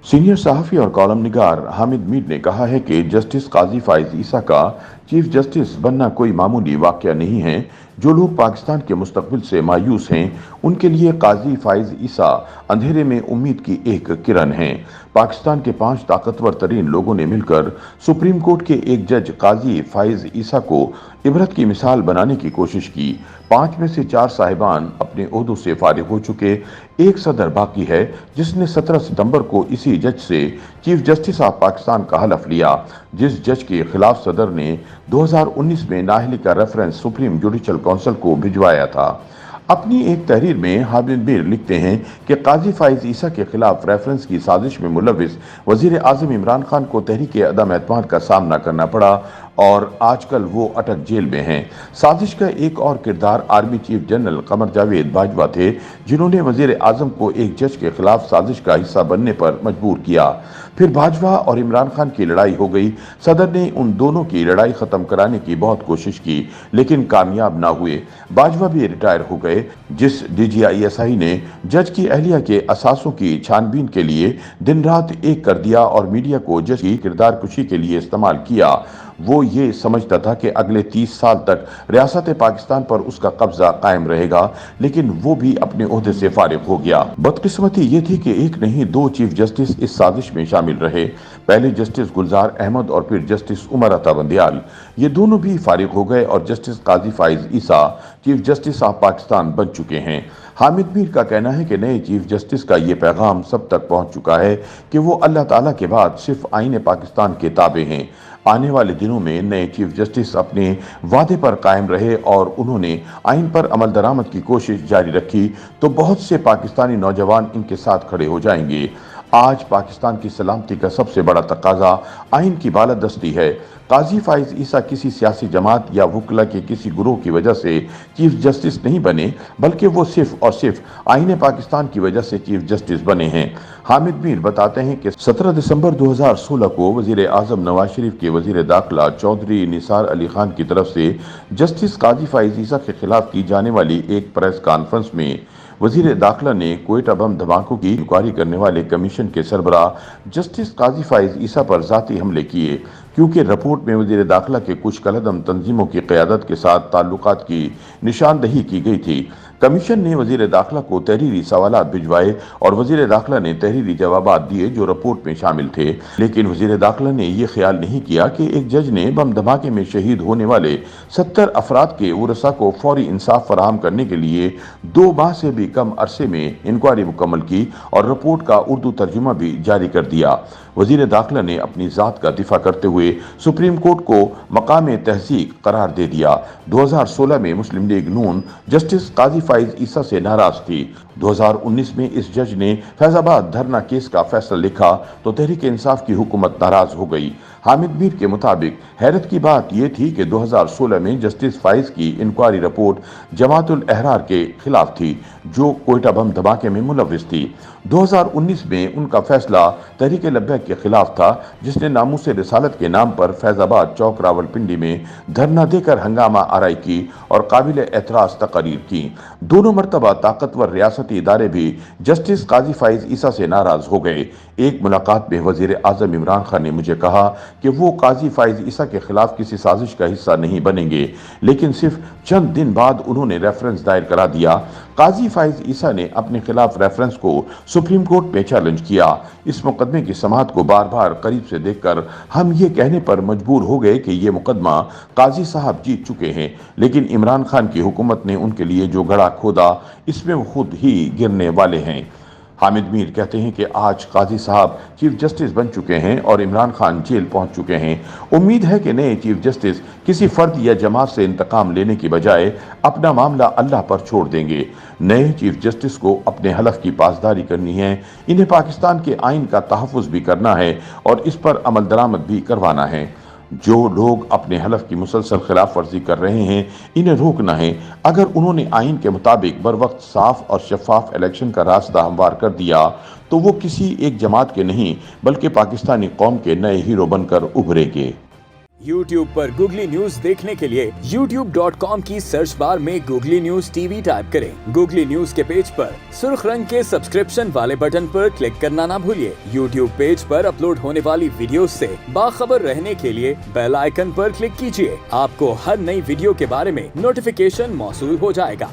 Senior सहाफ़ी और column निगार हामिद मीर ने कहा है कि जस्टिस काजी फाइज ईसा का चीफ जस्टिस बनना कोई मामूली वाकया नहीं है। जो लोग पाकिस्तान के मुस्तकबिल से मायूस हैं, उनके लिए काजी फाइज ईसा अंधेरे में उम्मीद की एक किरण हैं। पाकिस्तान के 5 ताकतवर तरीन लोगों ने मिलकर सुप्रीम कोर्ट के एक जज काजी फाइज ईसा को इबरत की मिसाल बनाने की कोशिश की। 5 में से 4 साहिबान अपने ओहदों से फारिग हो चुके। एक सदर बाकी है, जिसने 17 सितंबर को इसी जज से चीफ जस्टिस ऑफ पाकिस्तान का हलफ लिया। जिस जज के खिलाफ सदर ने 2019 में नाअहली का रेफरेंस सुप्रीम जुडिशल काउंसिल को भिजवाया था। अपनी एक तहरीर में हामिद मीर लिखते हैं कि काजी फाइज ईसा के खिलाफ रेफरेंस की साजिश में मुलविस वजीर आजम इमरान खान को तहरीक अदम एतमाद का सामना करना पड़ा और आजकल वो अटक जेल में हैं। साजिश का एक और किरदार army chief general Qamar Javed Bajwa थे, जिन्होंने वजीर आजम को एक जज के खिलाफ साजिश का हिस्सा बनने पर मजबूर किया। फिर बाजवा और इमरान खान की लड़ाई हो गई। सदर ने उन दोनों की लड़ाई खत्म कराने की बहुत कोशिश की, लेकिन कामयाब ना हुए। बाजवा भी रिटायर हो गए। जिस DGISI ने जज की अहलिया के असासों की छानबीन के लिए दिन रात एक कर दिया और मीडिया को जज की किरदार कुशी के लिए इस्तेमाल किया, वो ये समझता था कि अगले 30 साल तक रियासत पाकिस्तान पर उसका कब्जा कायम रहेगा, लेकिन वो भी अपने ओहदे से फारिग हो गया। बदकिस्मती ये थी कि एक नहीं 2 चीफ जस्टिस इस साजिश में शामिल रहे। पहले जस्टिस गुलजार अहमद और फिर जस्टिस उमर अता बंदियाल। ये दोनों भी फारिग हो गए और justice Qazi Faez Isa chief justice of Pakistan बन चुके हैं। हामिद मीर का कहना है कि नए चीफ जस्टिस का ये पैगाम सब तक पहुंच चुका है कि वो अल्लाह ताला के बाद सिर्फ आईन पाकिस्तान के ताबे हैं। आने वाले दिनों में नए चीफ जस्टिस अपने वादे पर कायम रहे और उन्होंने आइन पर अमल दरामद की कोशिश जारी रखी तो बहुत से पाकिस्तानी नौजवान इनके साथ खड़े हो जाएंगे। आज पाकिस्तान की सलामती का सबसे बड़ा तकाजा आइन की बालादस्ती है। काजी फाइज ईसा किसी सियासी जमात या वकला के किसी गुरोह की वजह से चीफ जस्टिस नहीं बने, बल्कि वो सिर्फ और सिर्फ आईन पाकिस्तान की वजह से चीफ जस्टिस बने हैं। हामिद मीर बताते हैं कि 17 दिसंबर 2016 को वजीर आजम नवाज शरीफ के वजीर दाखिला चौधरी निसार अली खान की तरफ से जस्टिस काजी फाइज ईसा के खिलाफ की जाने वाली एक प्रेस कॉन्फ्रेंस में वजीर दाखिला ने कोयटा बम धमाकों की इंक्वायरी करने वाले कमीशन के सरबराह जस्टिस काजी फाइज ईसा पर जाती हमले किए, क्योंकि रिपोर्ट में वजीर दाखिला के कुछ कलअदम तंजीमों की क़यादत के साथ ताल्लुकात की निशानदही की गई थी। कमीशन ने वजीर दाखिला को तहरीरी सवालात भिजवाए और वजीर दाखिला ने तहरीरी जवाबात दिए जो रिपोर्ट में शामिल थे, लेकिन वजीर दाखिला ने यह ख्याल नहीं किया कि एक जज ने बम धमाके में शहीद होने वाले 70 अफराद के उरसा को फौरी इंसाफ फराहम करने के लिए 2 माह से भी कम अरसे में इंक्वायरी मुकम्मल की और रिपोर्ट का उर्दू तर्जुमा भी जारी कर दिया। वजीर दाखिला ने अपनी जात का दिफा करते हुए सुप्रीम कोर्ट को मकाम तहसीक करार दे दिया। 2016 में मुस्लिम लीग नून जस्टिस काजी फाइज ईसा से नाराज थी। 2019 में इस जज ने फैजाबाद धरना केस का फैसला लिखा तो तहरीक इंसाफ की हुकूमत नाराज हो गई। हामिद मीर के मुताबिक हैरत की बात यह थी कि 2016 में जस्टिस फाइज की इंक्वायरी रिपोर्ट जमातुल अहरार के खिलाफ थी, जो कोयटा बम धमाके में मुलविस थी। 2019 में उनका फैसला तहरीक लब्बैक के खिलाफ था, जिसने नामूस रिसालत के नाम पर फैजाबाद चौक रावलपिंडी में धरना देकर हंगामा आराई की और काबिल एतराज तकरीर की। दोनों मरतबा ताकतवर रियासती इदारे भी जस्टिस काजी फाइज ईसा से नाराज हो गए। एक मुलाकात में वजीर आजम इमरान खान ने मुझे कहा कि वो काजी फाइज ईसा के खिलाफ किसी साजिश का हिस्सा नहीं बनेंगे, लेकिन सिर्फ चंद दिन बाद उन्होंने रेफरेंस दायर करा दिया। काजी फाइज ईसा ने अपने खिलाफ रेफरेंस को सुप्रीम कोर्ट में चैलेंज किया। इस मुकदमे की समाअत को बार बार करीब से देखकर हम ये कहने पर मजबूर हो गए कि ये मुकदमा काजी साहब जीत चुके हैं, लेकिन इमरान खान की हुकूमत ने उनके लिए जो गड़ा खोदा, इसमें वो खुद ही गिरने वाले हैं। हामिद मीर कहते हैं कि आज काजी साहब चीफ जस्टिस बन चुके हैं और इमरान खान जेल पहुंच चुके हैं। उम्मीद है कि नए चीफ जस्टिस किसी फर्द या जमात से इंतकाम लेने की बजाय अपना मामला अल्लाह पर छोड़ देंगे। नए चीफ जस्टिस को अपने हलफ की पासदारी करनी है, इन्हें पाकिस्तान के आइन का तहफ़्फ़ुज़ भी करना है और इस पर अमल दरामद भी करवाना है। जो लोग अपने हलफ की मुसलसल खिलाफ वर्जी कर रहे हैं, इन्हें रोकना है। अगर उन्होंने आइन के मुताबिक बर वक्त साफ और शफाफ इलेक्शन का रास्ता हमवार कर दिया तो वो किसी एक जमात के नहीं बल्कि पाकिस्तानी कौम के नए हीरो बनकर उभरेंगे। YouTube पर गूगली न्यूज देखने के लिए youtube.com की सर्च बार में गूगली न्यूज टीवी टाइप करें। गूगली न्यूज के पेज पर सुर्ख रंग के सब्सक्रिप्शन वाले बटन पर क्लिक करना ना भूलिए। YouTube पेज पर अपलोड होने वाली वीडियोस से बाखबर रहने के लिए बेल आइकन पर क्लिक कीजिए। आपको हर नई वीडियो के बारे में नोटिफिकेशन मौसूल हो जाएगा।